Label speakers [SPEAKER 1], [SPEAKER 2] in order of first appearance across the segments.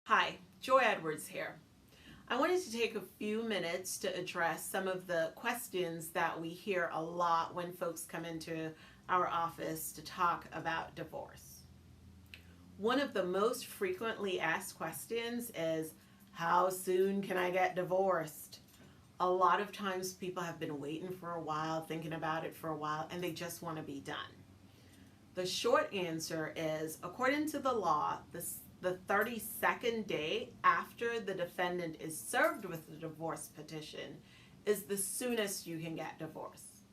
[SPEAKER 1] Hi, Joy Edwards here. I wanted to take a few minutes to address some of the questions that we hear a lot when folks come into our office to talk about divorce. One of the most frequently asked questions is, how soon can I get divorced? A lot of times people have been waiting for a while, thinking about it for a while, and they just want to be done. The short answer is, according to the law, the 32nd day after the defendant is served with the divorce petition is the soonest you can get divorced.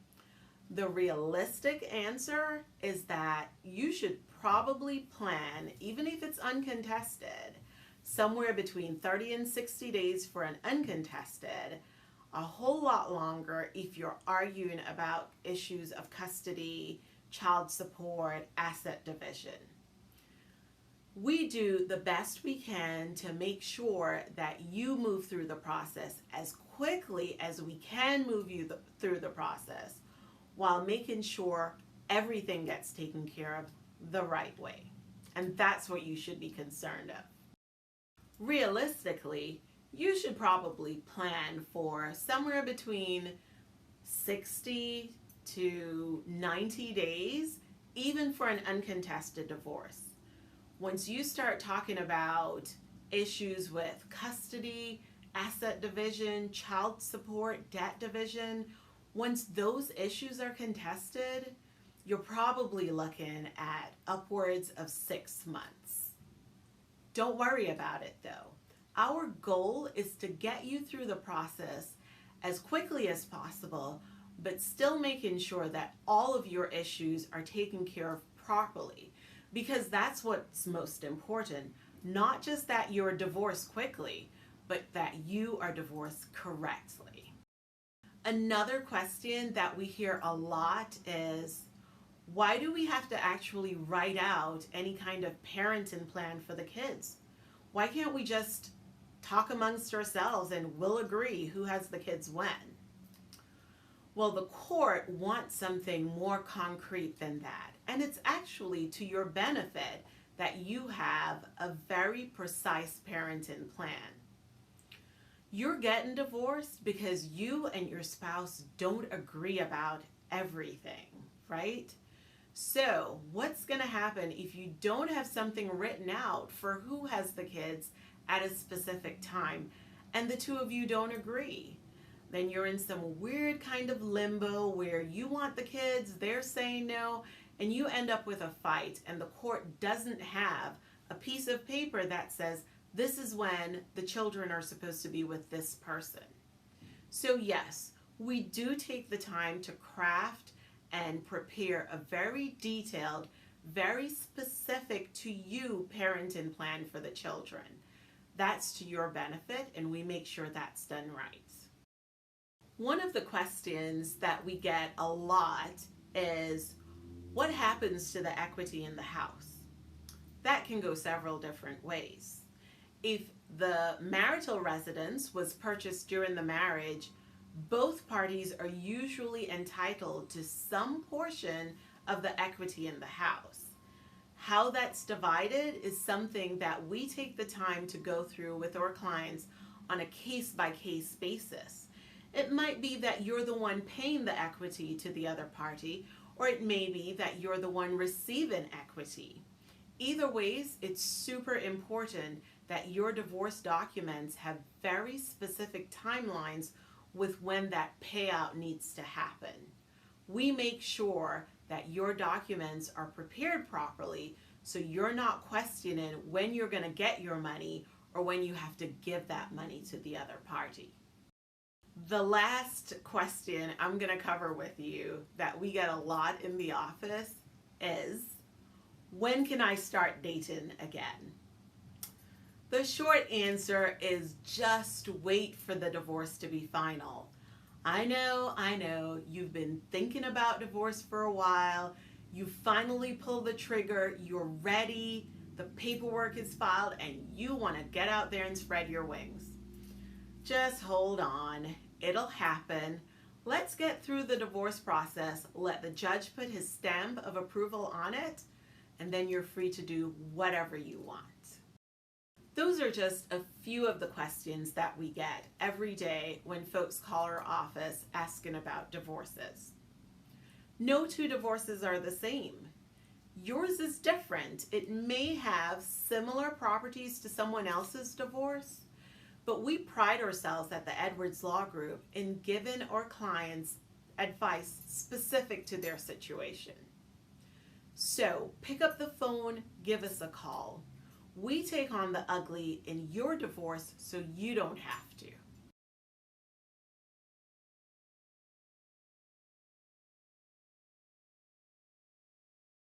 [SPEAKER 1] The realistic answer is that you should probably plan, even if it's uncontested, somewhere between 30 and 60 days for an uncontested, a whole lot longer if you're arguing about issues of custody, child support, asset division. We do the best we can to make sure that you move through the process as quickly as we can move you through the process, while making sure everything gets taken care of the right way. And that's what you should be concerned of. Realistically, you should probably plan for somewhere between 60 to 90 days, even for an uncontested divorce. Once you start talking about issues with custody, asset division, child support, debt division, once those issues are contested, you're probably looking at upwards of 6 months. Don't worry about it though. Our goal is to get you through the process as quickly as possible, but still making sure that all of your issues are taken care of properly. Because that's what's most important. Not just that you're divorced quickly, but that you are divorced correctly. Another question that we hear a lot is, why do we have to actually write out any kind of parenting plan for the kids? Why can't we just talk amongst ourselves and we'll agree who has the kids when? Well, the court wants something more concrete than that. And it's actually to your benefit that you have a very precise parenting plan. You're getting divorced because you and your spouse don't agree about everything, right? So what's going to happen if you don't have something written out for who has the kids at a specific time and the two of you don't agree? Then you're in some weird kind of limbo where you want the kids, they're saying no, and you end up with a fight, and the court doesn't have a piece of paper that says this is when the children are supposed to be with this person. So yes, we do take the time to craft and prepare a very detailed, very specific to you parenting plan for the children. That's to your benefit, and we make sure that's done right. One of the questions that we get a lot is, what happens to the equity in the house? That can go several different ways. If the marital residence was purchased during the marriage, both parties are usually entitled to some portion of the equity in the house. How that's divided is something that we take the time to go through with our clients on a case-by-case basis. It might be that you're the one paying the equity to the other party, or it may be that you're the one receiving equity. Either ways, it's super important that your divorce documents have very specific timelines with when that payout needs to happen. We make sure that your documents are prepared properly so you're not questioning when you're going to get your money or when you have to give that money to the other party. The last question I'm going to cover with you that we get a lot in the office is, when can I start dating again? The short answer is just wait for the divorce to be final. I know, you've been thinking about divorce for a while. You finally pull the trigger, you're ready, the paperwork is filed, and you want to get out there and spread your wings. Just hold on, it'll happen. Let's get through the divorce process, let the judge put his stamp of approval on it, and then you're free to do whatever you want. Those are just a few of the questions that we get every day when folks call our office asking about divorces. No two divorces are the same. Yours is different. It may have similar properties to someone else's divorce, but we pride ourselves at the Edwards Law Group in giving our clients advice specific to their situation. So pick up the phone, give us a call. We take on the ugly in your divorce so you don't have to.